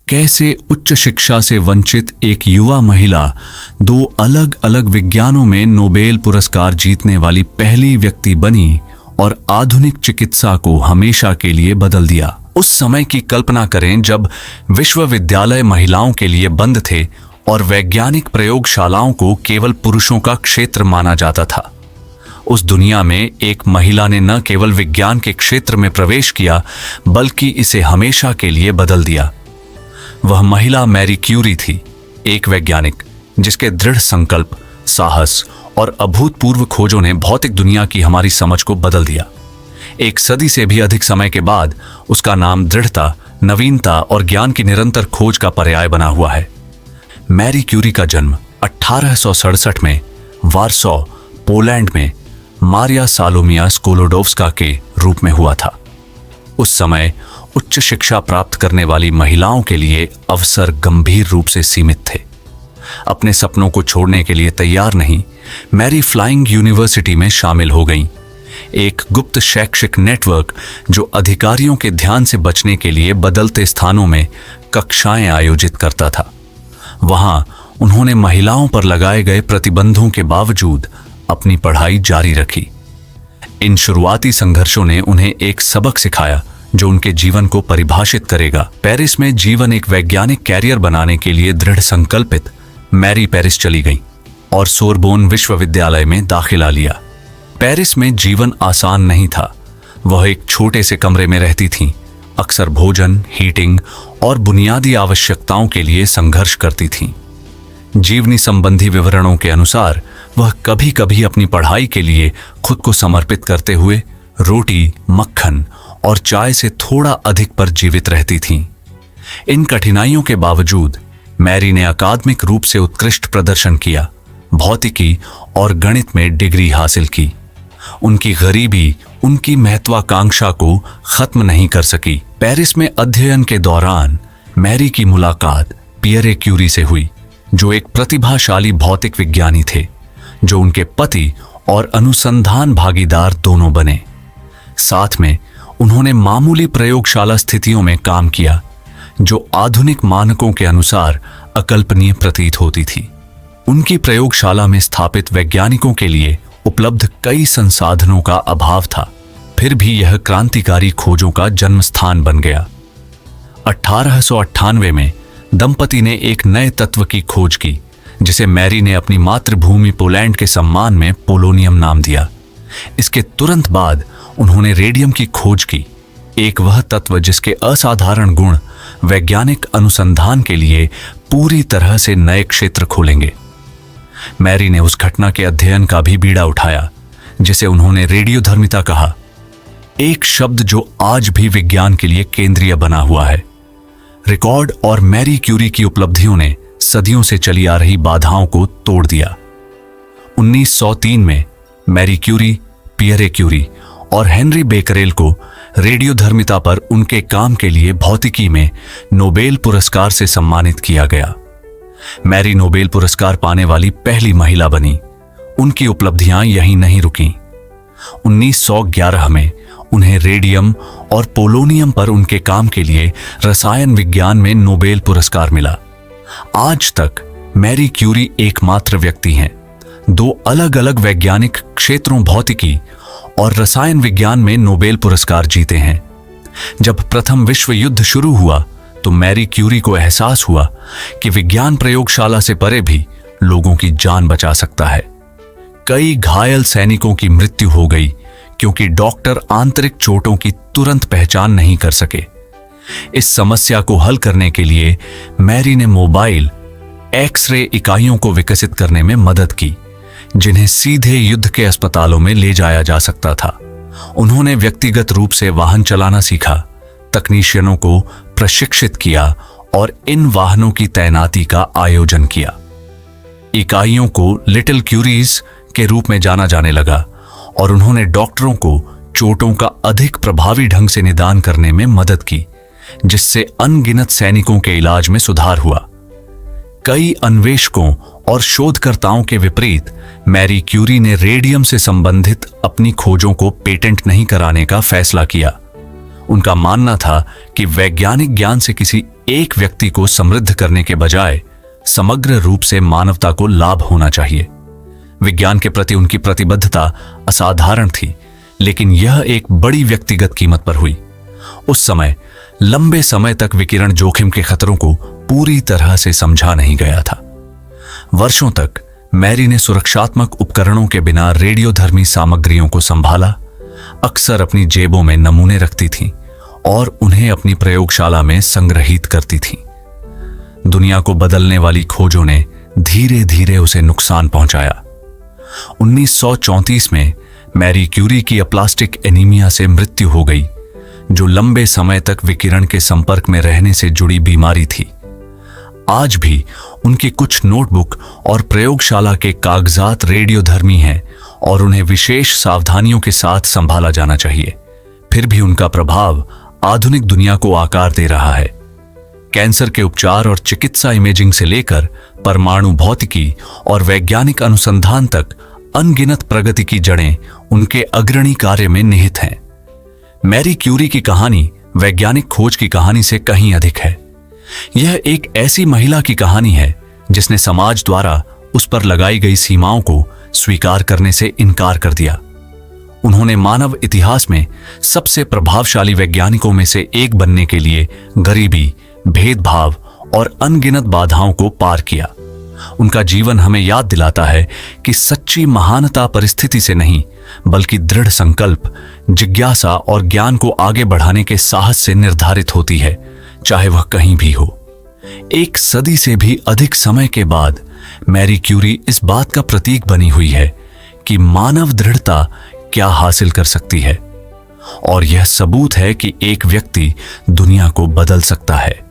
कैसे उच्च शिक्षा से वंचित एक युवा महिला दो अलग अलग विज्ञानों में नोबेल पुरस्कार जीतने वाली पहली व्यक्ति बनी और आधुनिक चिकित्सा को हमेशा के लिए बदल दिया। उस समय की कल्पना करें जब विश्वविद्यालय महिलाओं के लिए बंद थे और वैज्ञानिक प्रयोगशालाओं को केवल पुरुषों का क्षेत्र माना जाता था। उस दुनिया में एक महिला ने न केवल विज्ञान के क्षेत्र में प्रवेश किया बल्कि इसे हमेशा के लिए बदल दिया। वह महिला मैरी क्यूरी थी, एक वैज्ञानिक जिसके दृढ़ संकल्प, साहस और अभूतपूर्व खोजों ने भौतिक दुनिया की हमारी समझ को बदल दिया। एक सदी से भी अधिक समय के बाद उसका नाम दृढ़ता, नवीनता और ज्ञान की निरंतर खोज का पर्याय बना हुआ है। मैरी क्यूरी का जन्म 1867 में वार्सो, पोलैंड में मारिया सालोमिया स्कोलोडोव्स्का के रूप में हुआ था। उस समय उच्च शिक्षा प्राप्त करने वाली महिलाओं के लिए अवसर गंभीर रूप से सीमित थे। अपने सपनों को छोड़ने के लिए तैयार नहीं, मैरी फ्लाइंग यूनिवर्सिटी में शामिल हो गईं, एक गुप्त शैक्षिक नेटवर्क जो अधिकारियों के ध्यान से बचने के लिए बदलते स्थानों में कक्षाएं आयोजित करता था। वहां उन्होंने महिलाओं पर लगाए गए प्रतिबंधों के बावजूद अपनी पढ़ाई जारी रखी। इन शुरुआती संघर्षों ने उन्हें एक सबक सिखाया जो उनके जीवन को परिभाषित करेगा। पेरिस में जीवन एक वैज्ञानिक कैरियर बनाने के लिए दृढ़ संकल्पित मैरी पेरिस चली गई और सोरबोन विश्वविद्यालय में दाखिला लिया। पेरिस में जीवन आसान नहीं था। वह एक छोटे से कमरे में रहती थीं, अक्सर भोजन, हीटिंग और बुनियादी आवश्यकताओं के लिए संघर्ष करती थीं। जीवनी संबंधी विवरणों के अनुसार वह कभी कभी अपनी पढ़ाई के लिए खुद को समर्पित करते हुए रोटी, मक्खन और चाय से थोड़ा अधिक पर जीवित रहती थीं। इन कठिनाइयों के बावजूद मैरी ने अकादमिक रूप से उत्कृष्ट प्रदर्शन किया, भौतिकी और गणित में डिग्री हासिल की। उनकी गरीबी उनकी महत्वाकांक्षा को खत्म नहीं कर सकी। पेरिस में अध्ययन के दौरान मैरी की मुलाकात पियरे क्यूरी से हुई, जो एक प्रतिभाशाली भौतिक विज्ञानी थे, जो उनके पति और अनुसंधान भागीदार दोनों बने। साथ में उन्होंने मामूली प्रयोगशाला स्थितियों में काम किया जो आधुनिक मानकों के अनुसार अकल्पनीय प्रतीत होती थी। उनकी प्रयोगशाला में स्थापित वैज्ञानिकों के लिए उपलब्ध कई संसाधनों का अभाव था, फिर भी यह क्रांतिकारी खोजों का जन्म स्थान बन गया। 1898 में दंपति ने एक नए तत्व की खोज की जिसे मैरी ने अपनी मातृभूमि पोलैंड के सम्मान में पोलोनियम नाम दिया। इसके तुरंत बाद उन्होंने रेडियम की खोज की, एक वह तत्व जिसके असाधारण गुण वैज्ञानिक अनुसंधान के लिए पूरी तरह से नए क्षेत्र खोलेंगे। मैरी ने उस घटना के अध्ययन का भी बीड़ा उठाया जिसे उन्होंने रेडियोधर्मिता कहा, एक शब्द जो आज भी विज्ञान के लिए केंद्रीय बना हुआ है। रिकॉर्ड और मैरी क्यूरी की उपलब्धियों ने सदियों से चली आ रही बाधाओं को तोड़ दिया। 1903 में मैरी क्यूरी, पियरे क्यूरी और हेनरी बेकरेल को रेडियोधर्मिता पर उनके काम के लिए भौतिकी में नोबेल पुरस्कार से सम्मानित किया गया। मैरी नोबेल पुरस्कार पाने वाली पहली महिला बनी। उनकी उपलब्धियां यहीं नहीं रुकीं। 1911 में उन्हें रेडियम और पोलोनियम पर उनके काम के लिए रसायन विज्ञान में नोबेल पुरस्कार मिला। आज तक मैरी क्यूरी एकमात्र व्यक्ति हैं दो अलग अलग वैज्ञानिक क्षेत्रों भौतिकी और रसायन विज्ञान में नोबेल पुरस्कार जीते हैं। जब प्रथम विश्व युद्ध शुरू हुआ तो मैरी क्यूरी को एहसास हुआ कि विज्ञान प्रयोगशाला से परे भी लोगों की जान बचा सकता है। कई घायल सैनिकों की मृत्यु हो गई क्योंकि डॉक्टर आंतरिक चोटों की तुरंत पहचान नहीं कर सके। इस समस्या को हल करने के लिए मैरी ने मोबाइल एक्स-रे इकाइयों को विकसित करने में मदद की जिन्हें सीधे युद्ध के अस्पतालों में ले जाया जा सकता था। उन्होंने व्यक्तिगत रूप से वाहन चलाना सीखा, तकनीशियनों को प्रशिक्षित किया और इन वाहनों की तैनाती का आयोजन किया। इकाइयों को लिटिल क्यूरीज के रूप में जाना जाने लगा और उन्होंने डॉक्टरों को चोटों का अधिक प्रभावी ढंग से निदान करने में मदद की, जिससे अनगिनत सैनिकों के इलाज में सुधार हुआ। कई अन्वेषकों और शोधकर्ताओं के विपरीत मैरी क्यूरी ने रेडियम से संबंधित अपनी खोजों को पेटेंट नहीं कराने का फैसला किया। उनका मानना था कि वैज्ञानिक ज्ञान से किसी एक व्यक्ति को समृद्ध करने के बजाय समग्र रूप से मानवता को लाभ होना चाहिए। विज्ञान के प्रति उनकी प्रतिबद्धता असाधारण थी, लेकिन यह एक बड़ी व्यक्तिगत कीमत पर हुई। उस समय लंबे समय तक विकिरण जोखिम के खतरों को पूरी तरह से समझा नहीं गया था। वर्षों तक मैरी ने सुरक्षात्मक उपकरणों के बिना रेडियोधर्मी सामग्रियों को संभाला, अक्सर अपनी जेबों में नमूने रखती थीं और उन्हें अपनी प्रयोगशाला में संग्रहित करती थीं। दुनिया को बदलने वाली खोजों ने धीरे धीरे उसे नुकसान पहुंचाया। 1934 में मैरी क्यूरी की अप्लास्टिक एनीमिया से मृत्यु हो गई, जो लंबे समय तक विकिरण के संपर्क में रहने से जुड़ी बीमारी थी। आज भी उनकी कुछ नोटबुक और प्रयोगशाला के कागजात रेडियोधर्मी हैं और उन्हें विशेष सावधानियों के साथ संभाला जाना चाहिए। फिर भी उनका प्रभाव आधुनिक दुनिया को आकार दे रहा है। कैंसर के उपचार और चिकित्सा इमेजिंग से लेकर परमाणु भौतिकी और वैज्ञानिक अनुसंधान तक अनगिनत प्रगति की जड़ें उनके अग्रणी कार्य में निहित हैं। मैरी क्यूरी की कहानी वैज्ञानिक खोज की कहानी से कहीं अधिक है। यह एक ऐसी महिला की कहानी है जिसने समाज द्वारा उस पर लगाई गई सीमाओं को स्वीकार करने से इनकार कर दिया। उन्होंने मानव इतिहास में सबसे प्रभावशाली वैज्ञानिकों में से एक बनने के लिए गरीबी, भेदभाव और अनगिनत बाधाओं को पार किया। उनका जीवन हमें याद दिलाता है कि सच्ची महानता परिस्थिति से नहीं, बल्कि दृढ़ संकल्प, जिज्ञासा और ज्ञान को आगे बढ़ाने के साहस से निर्धारित होती है, चाहे वह कहीं भी हो। एक सदी से भी अधिक समय के बाद मैरी क्यूरी इस बात का प्रतीक बनी हुई है कि मानव दृढ़ता क्या हासिल कर सकती है, और यह सबूत है कि एक व्यक्ति दुनिया को बदल सकता है।